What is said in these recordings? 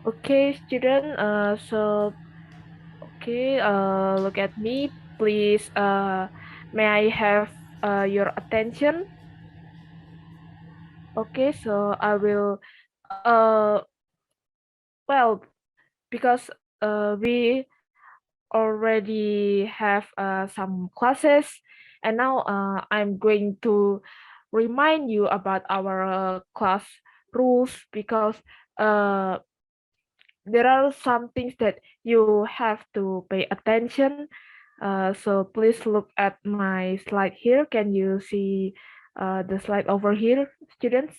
Okay, student. Okay. Look at me, please. May I have your attention? Okay. So I will. Well, because we already have some classes, and now I'm going to remind you about our class rules because uh there are some things that you have to pay attention. So please look at my slide here. Can you see the slide over here, students?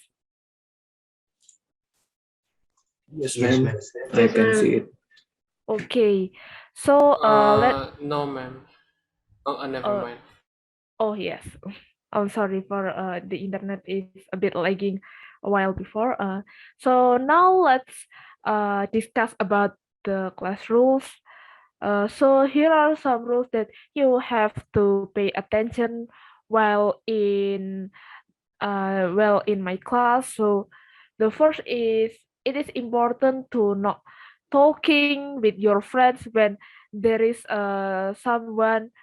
Yes, Yes, ma'am. ma'am. I Yes, can ma'am. see it. Okay. So let No, ma'am. Oh, never uh, mind. oh yes. I'm sorry for the internet is a bit lagging a while before. So now let's discuss about the class rules. So here are some rules that you have to pay attention while in my class. So the first is it is important to not talking with your friends when there is someone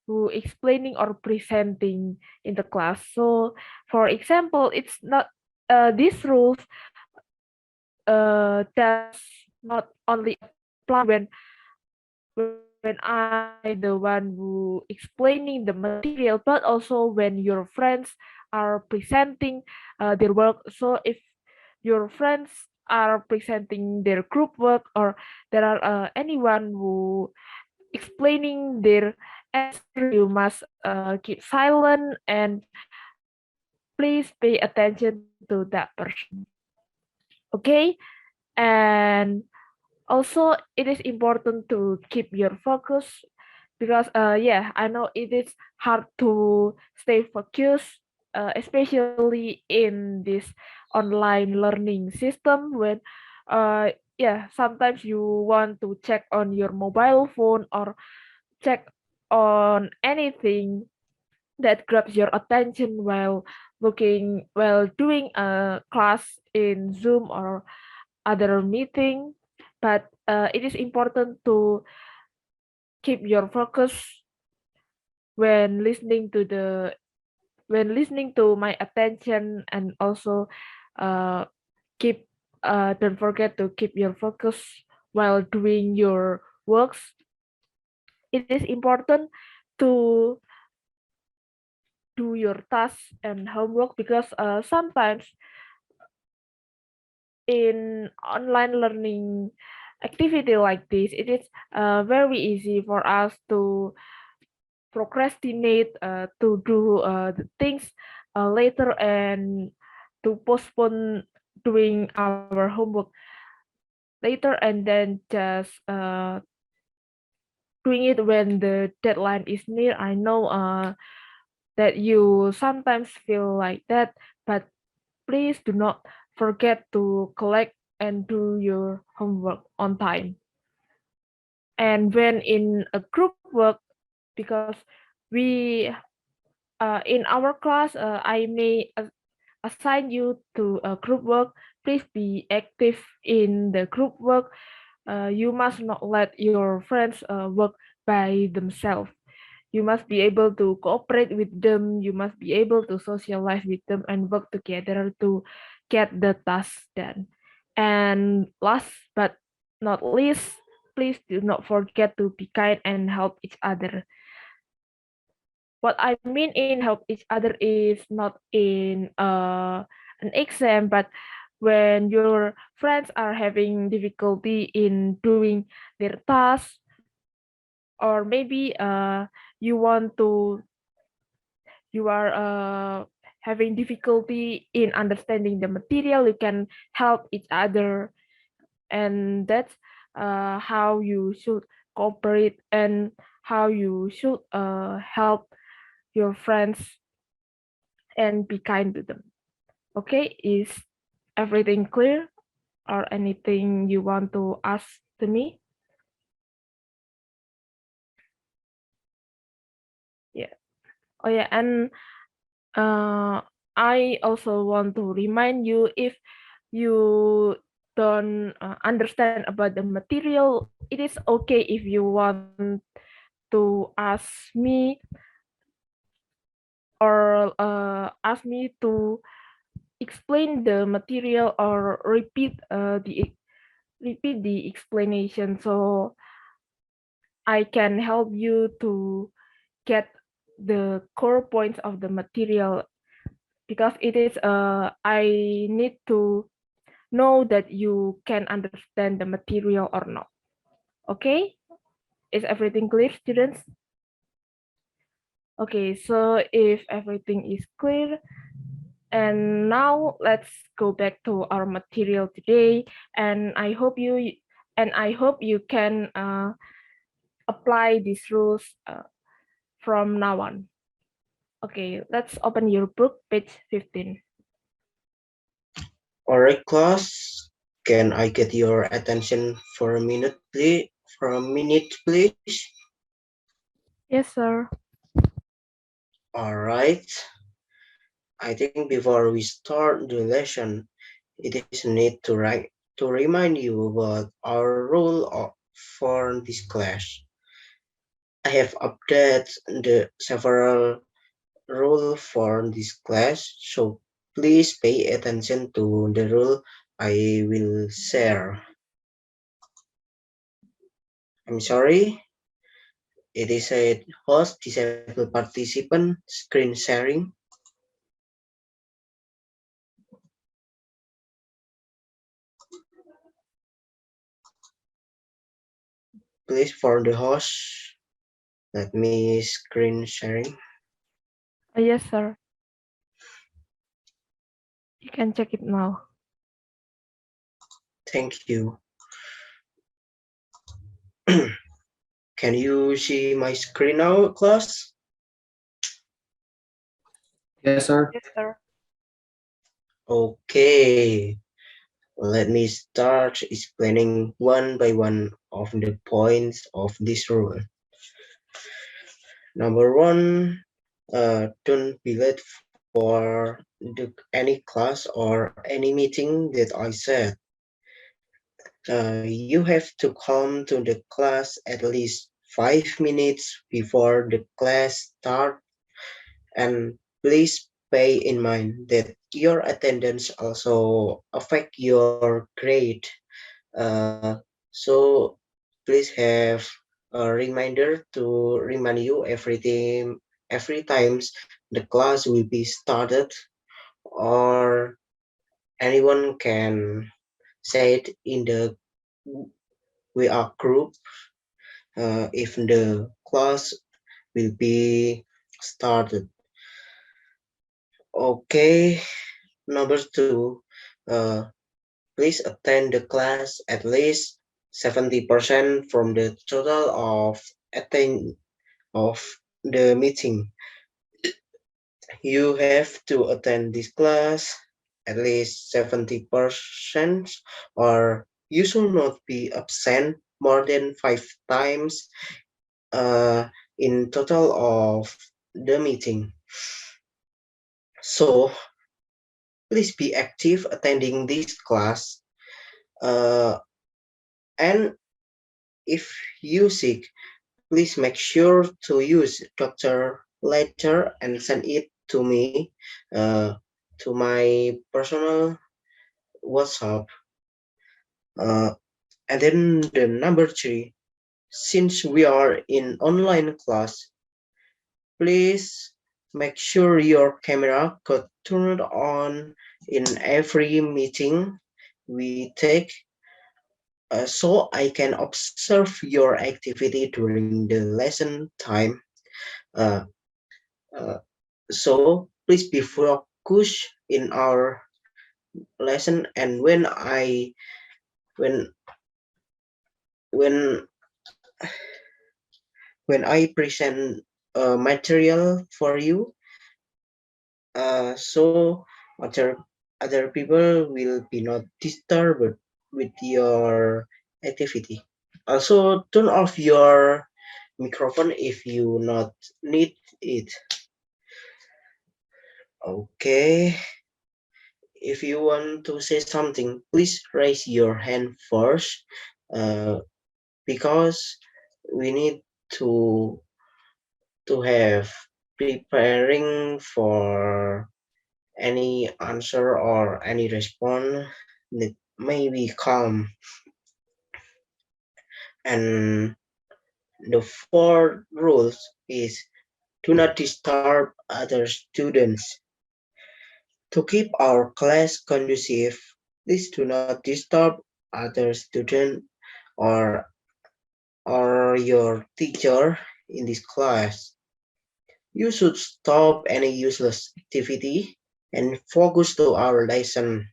who explaining or presenting in the class. So for example, it's not these rules does not only apply when I the one who explaining the material, but also when your friends are presenting their work. So if your friends are presenting their group work, or there are anyone who explaining their answer, you must keep silent and please pay attention to that person. Okay, and also it is important to keep your focus because yeah, I know it is hard to stay focused, especially in this online learning system when yeah, sometimes you want to check on your mobile phone or check on anything that grabs your attention while doing a class in Zoom or other meeting. But it is important to keep your focus when listening to the when listening to my attention, and also uh, keep don't forget to keep your focus while doing your works. It is important to do your tasks and homework because sometimes in online learning activity like this, it is very easy for us to procrastinate, to do the things later, and to postpone doing our homework later, and then just doing it when the deadline is near. I know that you sometimes feel like that, but please do not forget to collect and do your homework on time. And when in a group work, because we in our class, I may assign you to a group work. Please be active in the group work. You must not let your friends work by themselves. You must be able to cooperate with them. You must be able to socialize with them and work together to get the task done. And last but not least, please do not forget to be kind and help each other. What I mean in help each other is not in an exam, but when your friends are having difficulty in doing their tasks, or maybe you want to you are having difficulty in understanding the material, you can help each other, and that's how you should cooperate and how you should help your friends and be kind to them. Okay, is everything clear or anything you want to ask to me? Yeah. Oh yeah, and I also want to remind you, if you don't understand about the material, it is okay if you want to ask me or ask me to explain the material or repeat the explanation so I can help you to get the core points of the material because it is I need to know that you can understand the material or not. Okay, is everything clear, students? Okay, so if everything is clear, and now let's go back to our material today, and I hope you can apply these rules from now on. Okay, let's open your book, page 15. Alright, class. Can I get your attention for a minute, please? For a minute, please. Yes, sir. Alright. I think before we start the lesson, it is need to remind you about our for this class. I have updated the several rule for this class, so please pay attention to the rule I will share. I'm sorry, it is a host disabled participant screen sharing. Please for the host, let me screen sharing. Yes, sir. You can check it now. Thank you. Can you see my screen now, class? Yes, sir. Yes, sir. Okay, let me start explaining one by one of the points of this rule. Number one, don't be late for any class or any meeting that I said. You have to come to the class at least 5 minutes before the class starts, and please pay in mind that your attendance also affect your grade. So please have a reminder to remind you every times the class will be started, or anyone can say it in the we are group if the class will be started. Okay, number two, uh, please attend the class at least 70% from the total of the meeting. You have to attend this class at least 70%, or you should not be absent more than 5 times uh, in total of the meeting. So please be active attending this class. And if you sick, please make sure to use doctor letter and send it to me, uh, to my personal WhatsApp. Uh, and then the number three, since we are in online class, please make sure your camera got turned on in every meeting we take, so I can observe your activity during the lesson time. Uh, uh, so please be focused in our lesson, and when when when I present material for you, so other people will be not disturbed with your activity. Also, turn off your microphone if you not need it. Okay. If you want to say something, please raise your hand first, uh, because we need to have preparing for any answer or any response that may be calm. And the fourth rule is do not disturb other students. To keep our class conducive, please do not disturb other students or your teacher in this class. You should stop any useless activity and focus to our lesson.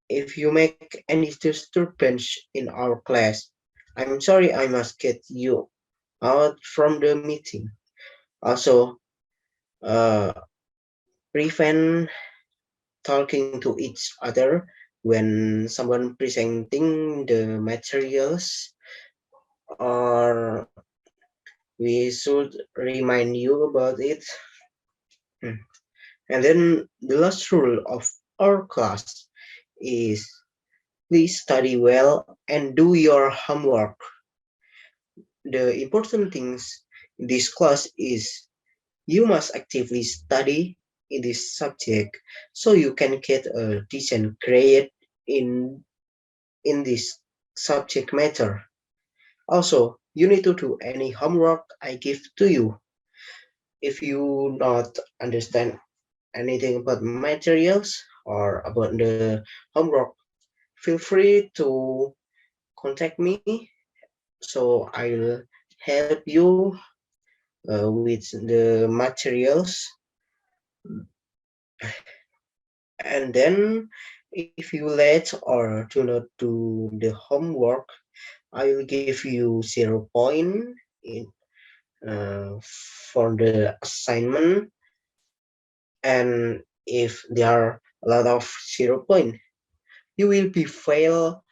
If you make any disturbance in our class, I'm sorry, I must get you out from the meeting. Also, uh, prevent talking to each other when someone presenting the materials, or we should remind you about it. Hmm. And then the last rule of our class is please study well and do your homework. The important things in this class is you must actively study in this subject so you can get a decent grade in this subject matter. Also, you need to do any homework I give to you. If you not understand anything about materials or about the homework, feel free to contact me so I'll help you with the materials. And then if you late or do not do the homework, I will give you 0 point in for the assignment. And if there are a lot of 0 point, you will be fail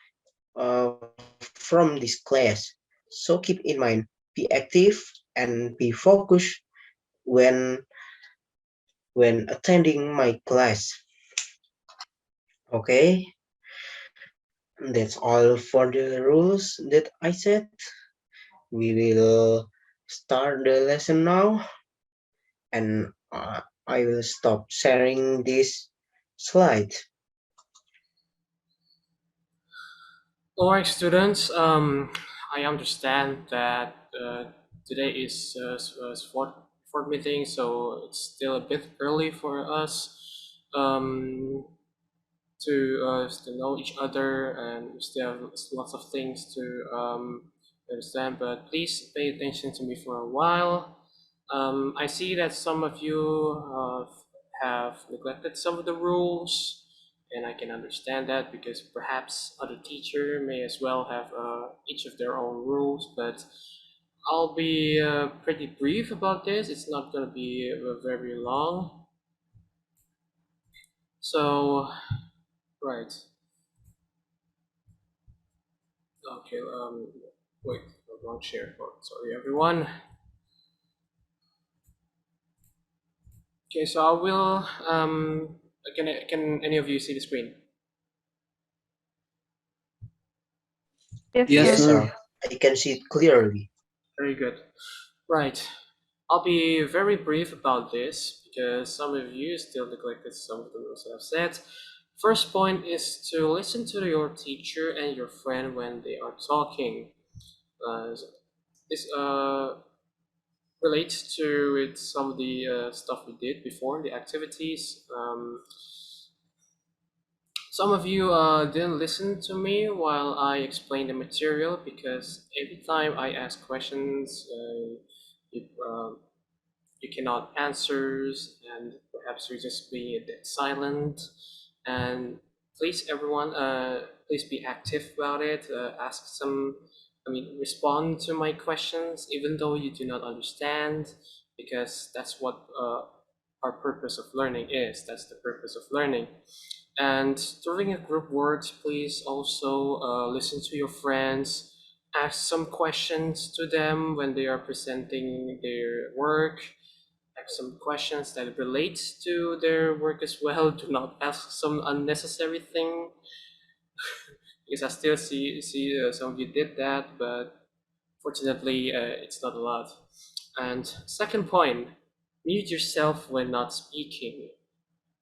from this class. So keep in mind, be active and be focused when attending my class. Okay, that's all for the rules that I said. We will start the lesson now, and I will stop sharing this slide. Alright, students. I understand that today is fourth meeting, so it's still a bit early for us to know each other, and we still have lots of things to understand. But please pay attention to me for a while. I see that some of you have neglected some of the rules, and I can understand that because perhaps other teacher may as well have each of their own rules. But I'll be pretty brief about this. It's not going to be very long. So, right. Okay. Wait, wrong share. Oh, sorry, everyone. Okay, so I will. Can any of you see the screen? Yes, Yes, Yes, sir. sir. sir. I can see it clearly. Very good. Right. I'll be very brief about this because some of you still neglected some of the rules that I've said. First point is to listen to your teacher and your friend when they are talking. This relates to with some of the stuff we did before, the activities. Some of you didn't listen to me while I explained the material because every time I ask questions, you, you cannot answers, and perhaps you're just being a bit silent. And please, everyone, please be active about it. Ask some, respond to my questions, even though you do not understand, because that's what our purpose of learning is. That's the purpose of learning. And during a group works, please also listen to your friends, ask some questions to them when they are presenting their work, have some questions that relates to their work as well. Do not ask some unnecessary thing, because I still see some of you did that, but fortunately, it's not a lot. And second point, mute yourself when not speaking.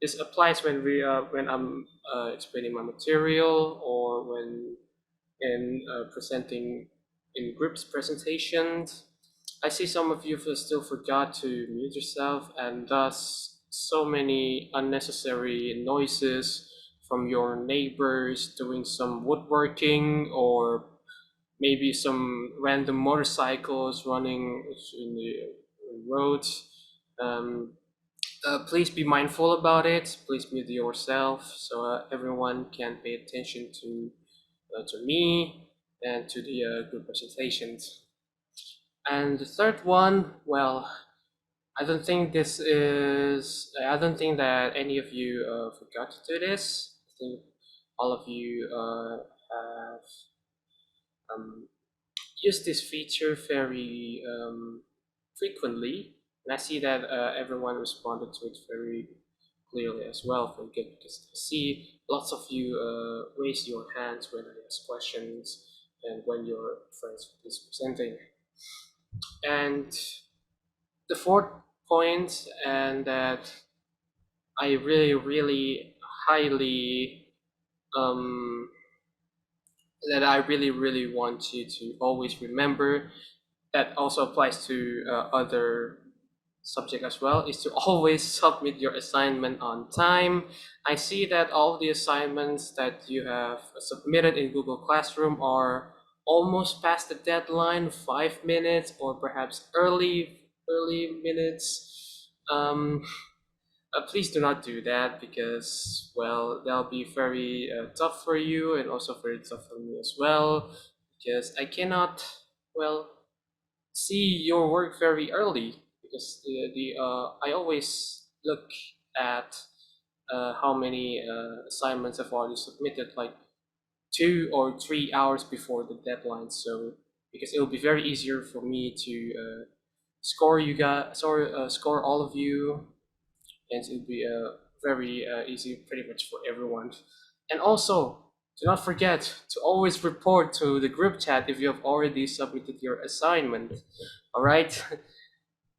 This applies when I'm explaining my material, or when in presenting in groups presentations. I see some of you still forgot to mute yourself, and thus so many unnecessary noises from your neighbors doing some woodworking, or maybe some random motorcycles running in the roads. Um, please be mindful about it. Please mute yourself so everyone can pay attention to me and to the group presentations. And the third one, well, I don't think that any of you forgot to do this. I think all of you have um, used this feature very frequently, and I see that everyone responded to it very clearly as well. Very good, because I see lots of you raise your hands when I ask questions and when your friends is presenting. And the fourth point, and that I really highly um, that I really want you to always remember, that also applies to other subject as well, is to always submit your assignment on time. I see that all the assignments that you have submitted in Google Classroom are almost past the deadline, 5 minutes or perhaps early minutes. Please do not do that, because, well, that'll be very tough for you and also very tough for me as well, because I cannot, well, see your work very early, because I always look at how many assignments I've already submitted, like 2 or 3 hours before the deadline. So because it will be very easier for me to score you guys, score all of you, and it will be very easy pretty much for everyone. And also, do not forget to always report to the group chat if you have already submitted your assignment. All right,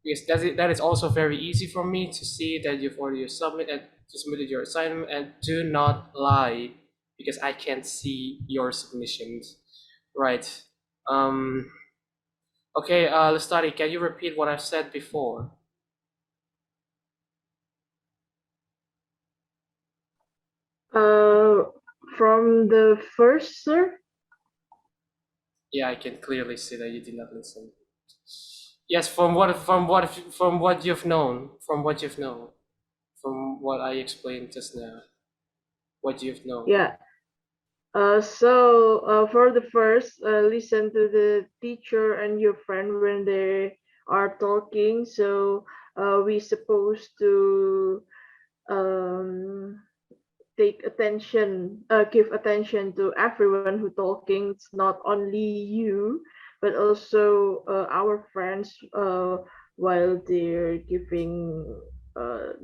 because that is also very easy for me to see that you've already submitted your assignment. And do not lie, because I can't see your submissions. Right. Um. Okay. Lestari, can you repeat what I've said before? Uh, from the first, sir? Yeah, I can clearly see that you did not listen. Yes, from what you've known, from what I explained just now, what you've known. Yeah. For the first, listen to the teacher and your friend when they are talking. So we supposed to um, give attention to everyone who talking. It's not only you, but also our friends while they're giving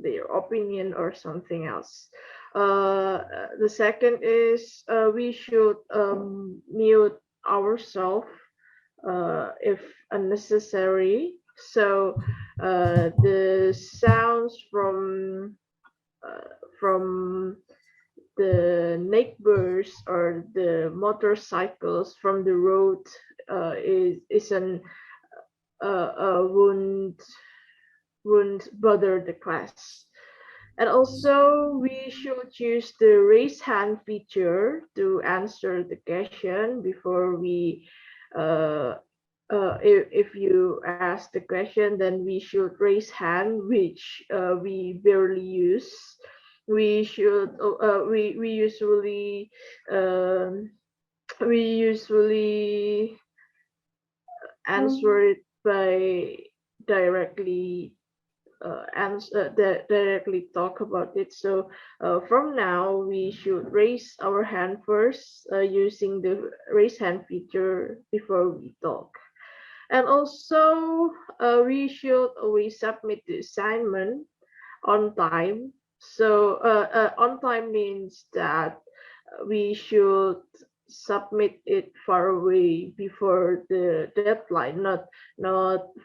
their opinion or something else. The second is we should mute ourselves if unnecessary. So the sounds from the neighbors or the motorcycles from the road is an won't bother the class. And also, we should use the raise hand feature to answer the question before we if you ask the question, then we should raise hand, which we barely use. We usually um, we usually answer it by directly directly talk about it. So from now, we should raise our hand first using the raise hand feature before we talk. And also, we should always submit the assignment on time. So on time means that we should submit it far away before the deadline, not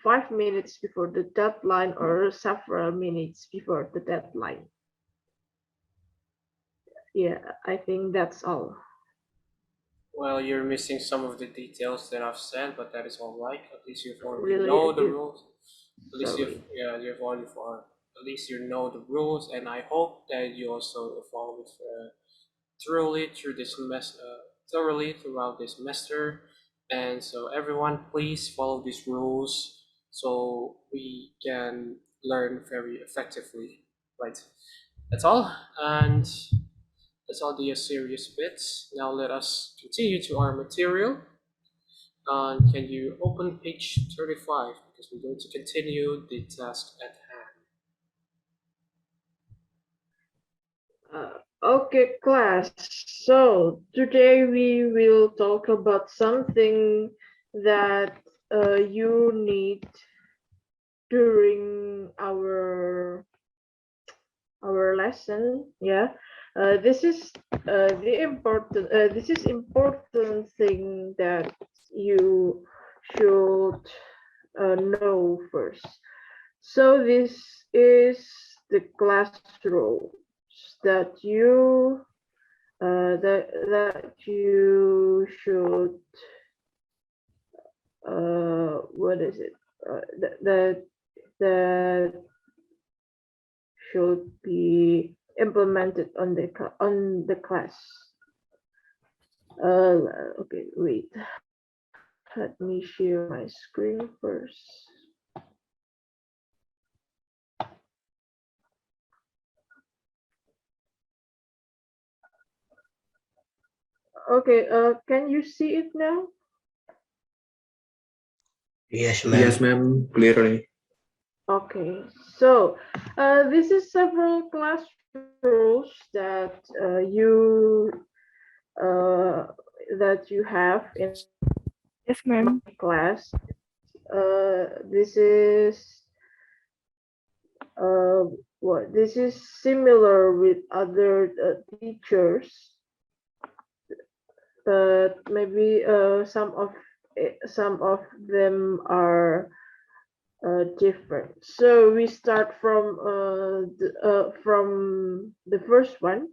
5 minutes before the deadline or several minutes before the deadline. Yeah, I think that's all. Well, you're missing some of the details that I've said, but that is all right. At least you've already Really, know the rules. At least sorry. you've already at least you know the rules, and I hope that you also follow it thoroughly through this thoroughly throughout this semester. And so everyone, please follow these rules so we can learn very effectively. Right. That's all, and that's all the serious bits. Now let us continue to our material. Can you open page 35 because we're going to continue the task at hand. Okay, class. So today we will talk about something that you need during our lesson. Yeah, this is important thing that you should know first. So this is the classroom that you should what is it that should be implemented on the class. Okay, wait. Let me share my screen first. Okay, can you see it now? Yes, ma'am. Yes, ma'am. Clearly. Okay, so this is several class rules that you have in Yes, my ma'am. class. This is this is similar with other teachers, but maybe some of them are different. So we start from the first one.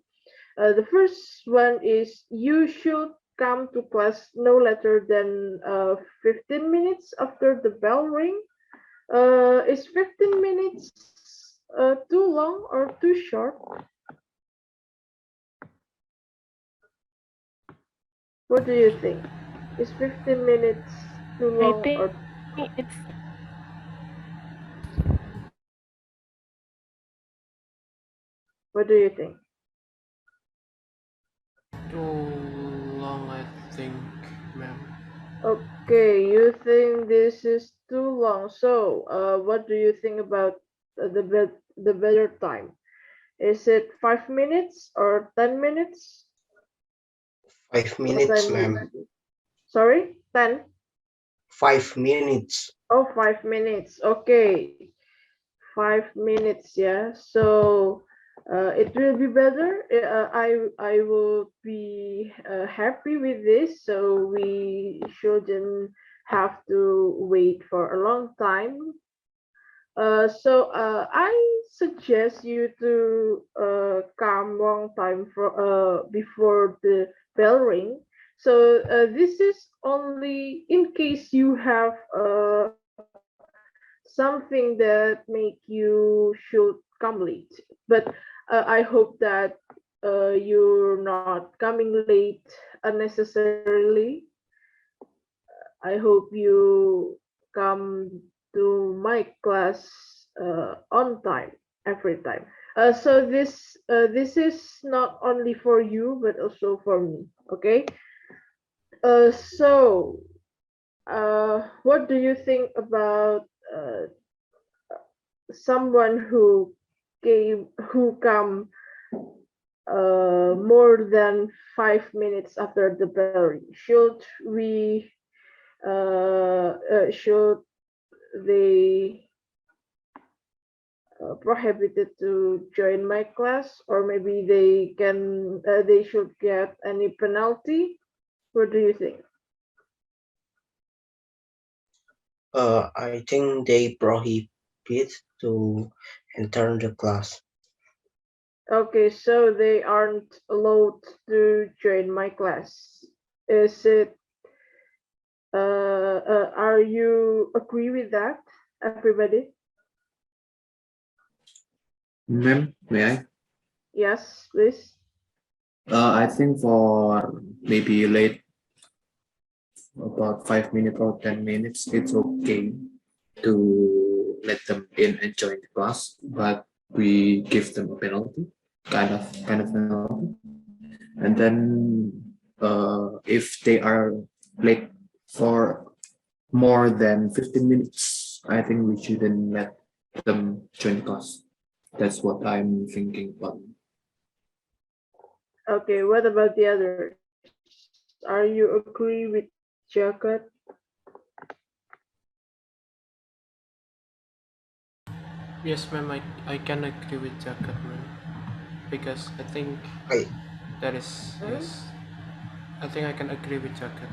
The first one is you should come to class no later than 15 minutes after the bell ring. Is 15 minutes too long or too short? What do you think? Is 15 minutes too I long think or it's what do you think? Too long, I think, ma'am. Okay, you think this is too long. So, what do you think about the better time? Is it 5 minutes or 10 minutes? 5 minutes, ma'am. Sorry, 10? 5 minutes. Oh, 5 minutes. Okay, 5 minutes. Yeah. So, it will be better. I will be happy with this. So we shouldn't have to wait for a long time. So I suggest you to come long time before the bell ring. So this is only in case you have something that make you should come late. But I hope that you're not coming late unnecessarily. I hope you come to my class on time every time. So this is not only for you but also for me. Okay. So what do you think about someone who come more than 5 minutes after the bell ring? Should we should they prohibited to join my class, or maybe they should get any penalty? What do you think? I think they prohibit to enter the class. Okay, so they aren't allowed to join my class. Is it? Are you agree with that, everybody? Ma'am, may I? Yes, please. I think for maybe late about 5 minutes or 10 minutes, it's okay to let them in and join the class, but we give them a penalty, kind of penalty. And then if they are late for more than 15 minutes, I think we shouldn't let them join the class. That's what I'm thinking about. Okay, what about the others? Are you agree with Djagad? Yes, ma'am, I can agree with Jagat, ma'am. Because I think I that is, yes. I think I can agree with Jagat.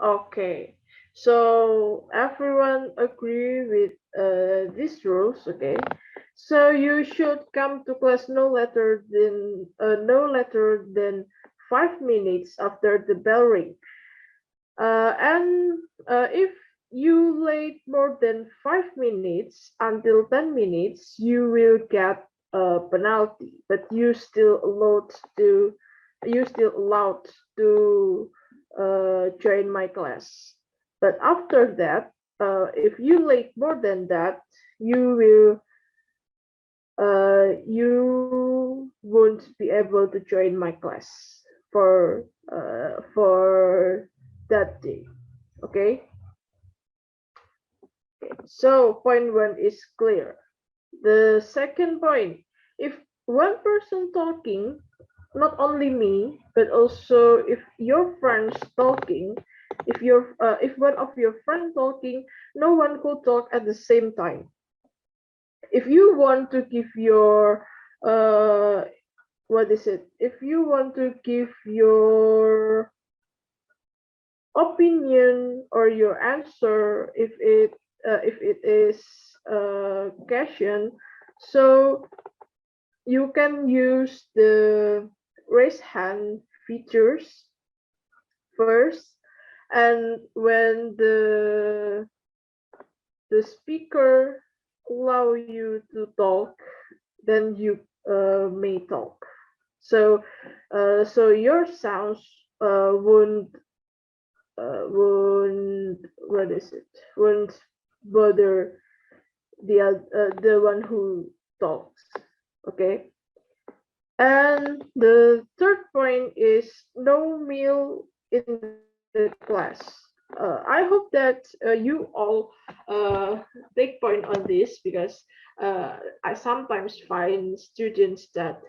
Okay, so everyone agree with these rules, okay? So you should come to class no later than 5 minutes after the bell ring. And if you late more than 5 minutes until 10 minutes, you will get a penalty. But you still allowed to join my class. But after that, if you late more than that, you won't be able to join my class for that day. Okay. So point one is clear. The second point, if one person talking, not only me, but also if your friends talking, if one of your friend talking, no one could talk at the same time. If you want to give your what is it? If you want to give your opinion or your answer, if it is a question, so you can use the raise hand features first, and when the speaker allow you to talk, then you may talk. So your sounds won't what is it won't bother the one who talks. Okay. And the third point is no meal in the class. I hope that you all take point on this, because I sometimes find students that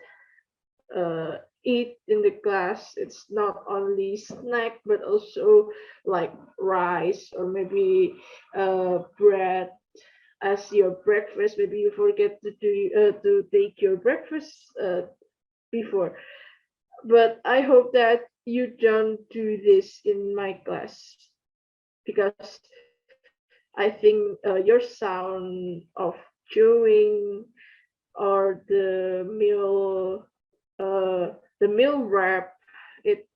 eat in the class. It's not only snack but also like rice, or maybe bread as your breakfast. Maybe you forget to take your breakfast before. But I hope that you don't do this in my class, because I think your sound of chewing, or the meal wrap, it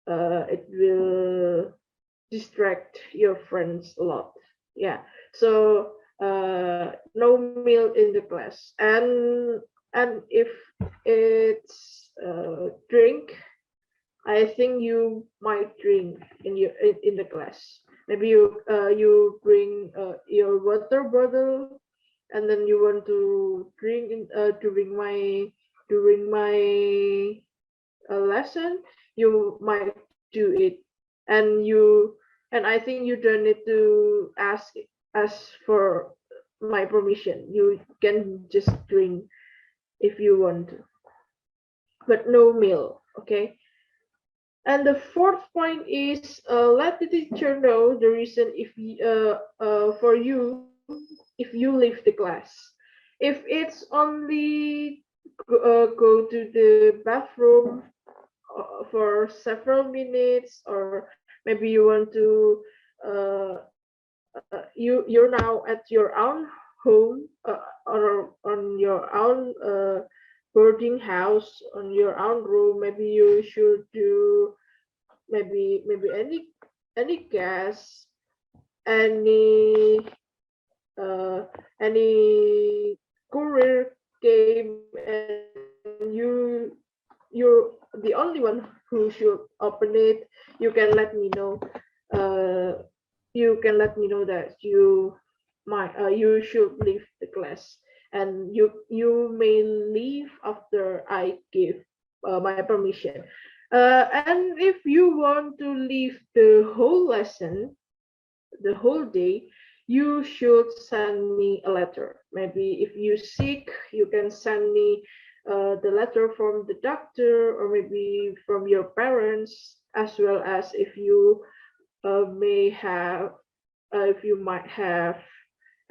it will distract your friends a lot. Yeah. So no meal in the class. And if it's drink, I think you might drink in the class. Maybe you bring your water bottle, and then you want to drink during my lesson. You might do it, and I think you don't need to ask for my permission. You can just drink if you want to, but no meal. Okay. And the fourth point is let the teacher know the reason for you if you leave the class. If it's only go to the bathroom for several minutes, or maybe you want to you're now at your own home, or on your own boarding house, on your own room, maybe you should do maybe any guess, any any career game, and you're the only one who should open it. You can let me know. uh, you can let me know that you should leave the class, and you may leave after I give my permission. And if you want to leave the whole lesson, the whole day, you should send me a letter. Maybe if you sick, you can send me the letter from the doctor, or maybe from your parents, as well as if you might have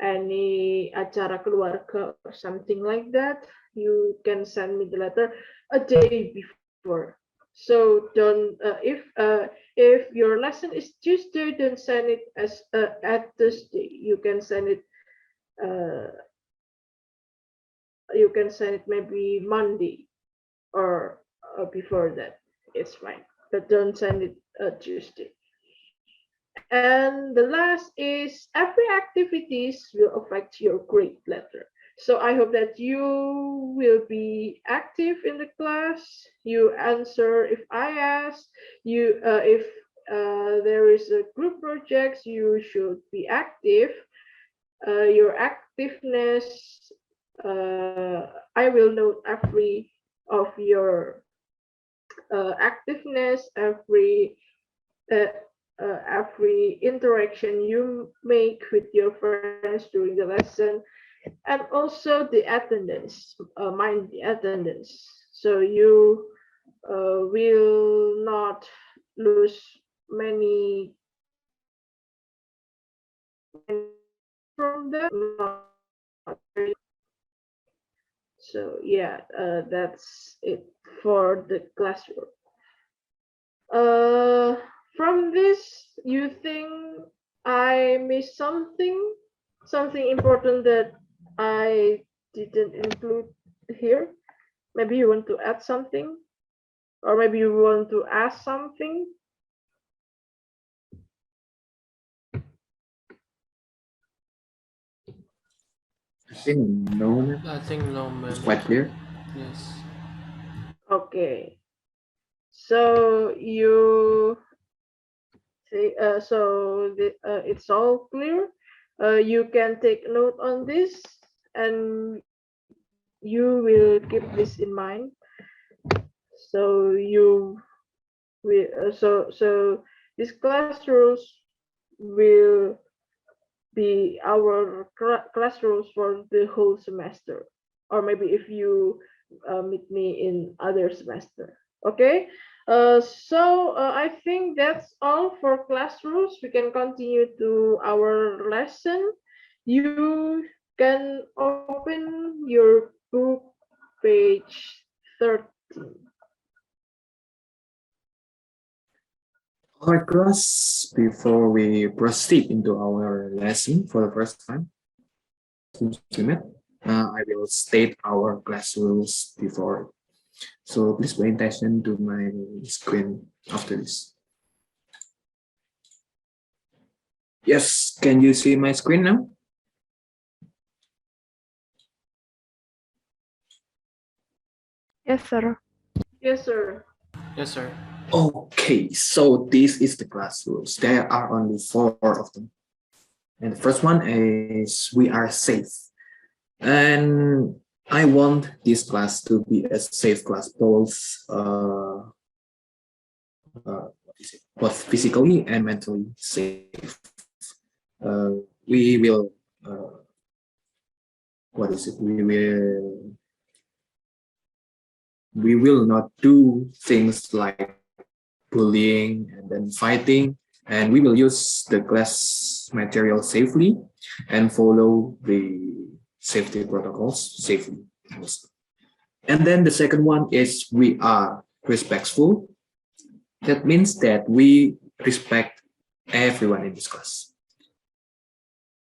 any acara keluarga or something like that, you can send me the letter a day before. So don't if your lesson is Tuesday, don't send it as at Thursday. Uh, you can send it maybe Monday, or before that. It's fine, but don't send it Tuesday. And the last is every activities will affect your grade letter. So I hope that you will be active in the class. You answer if I ask you. If there is a group projects, you should be active. Your activeness, I will note of your activeness, uh, every interaction you make with your friends during the lesson, and also the attendance. Mind the attendance, so you will not lose many from that. Not very. So yeah, that's it for the classroom. Uh, from this, you think I missed something important that I didn't include here? Maybe you want to add something, or maybe you want to ask something. I think no, man. I think no, man. It's quite clear. Yes. Okay, so you say it's all clear. You can take note on this, and you will keep this in mind. So you will so these class rules will be our class rules for the whole semester, or maybe if you meet me in other semester. Okay. I think that's all for class rules. We can continue to our lesson. You can open your book, page 13. All right, class. Before we proceed into our lesson for the first time, I will state our class rules before. So please pay attention to my screen after this. Yes, can you see my screen now? Yes, sir. Yes, sir. Yes, sir. Okay, so this is the class rules. There are only 4 of them. And the first one is we are safe. And I want this class to be a safe class, both physically and mentally safe. We will, we will not do things like bullying and then fighting. And we will use the class material safely and follow the safety protocols safely. And then the second one is we are respectful. That means that we respect everyone in this class.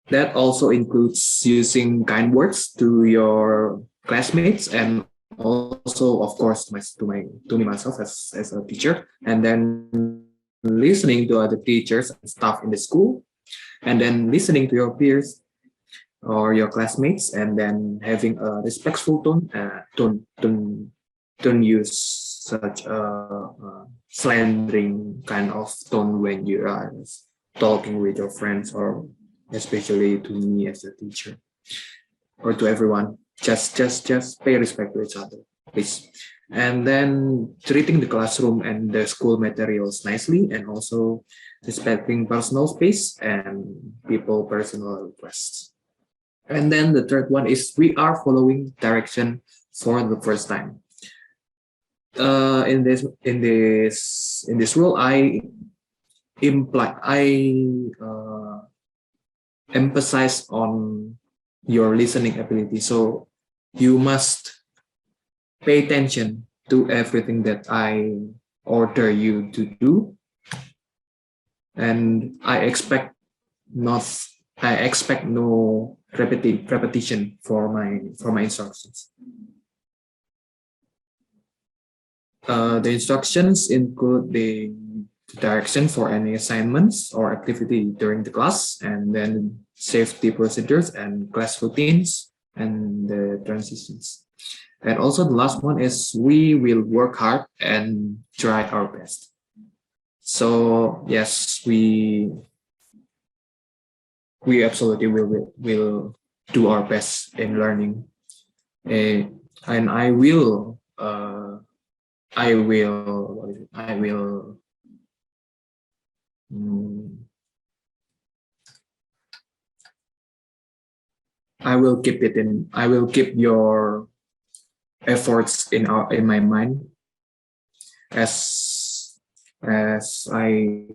That also includes using kind words to your classmates and also, of course, to me myself as a teacher, and then listening to other teachers and staff in the school, and then listening to your peers or your classmates, and then having a respectful tone. Don't use such a slandering kind of tone when you are talking with your friends, or especially to me as a teacher, or to everyone. Just pay respect to each other, please. And then treating the classroom and the school materials nicely, and also respecting personal space and people personal requests. And then the third one is we are following direction for the first time. In this rule, I emphasize on your listening ability. So you must pay attention to everything that I order you to do, and I expect no repetition for my instructions. The instructions include the direction for any assignments or activity during the class, and then safety procedures and class routines and the transitions. And also the last one is we will work hard and try our best. So yes, we absolutely will do our best in learning, and I will keep your efforts in my mind as I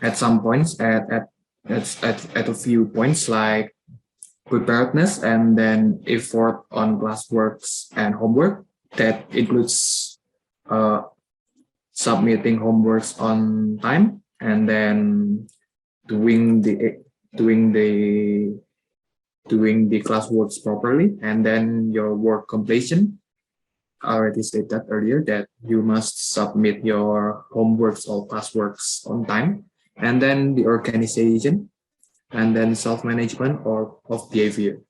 at some points at a few points, like preparedness and then effort on classworks and homework. That includes submitting homeworks on time, and then doing the classworks properly, and then your work completion. I already said that earlier, that you must submit your homeworks or classworks on time, and then the organization, and then self-management or of behavior.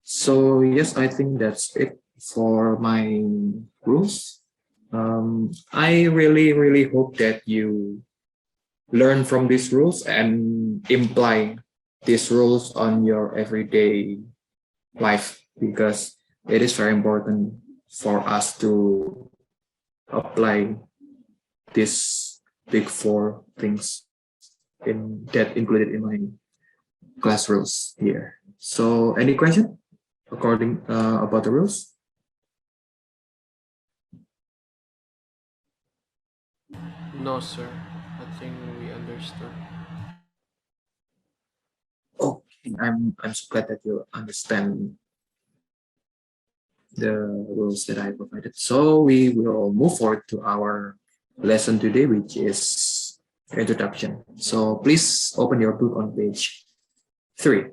So yes, I think that's it for my rules. I really hope that you learn from these rules and imply these rules on your everyday life, because it is very important for us to apply these big four things that included in my class rules here. So any question about the rules? No, sir. I think we understood. Okay, I'm so glad that you understand the rules that I provided. So we will move forward to our lesson today, which is introduction. So please open your book on page 3.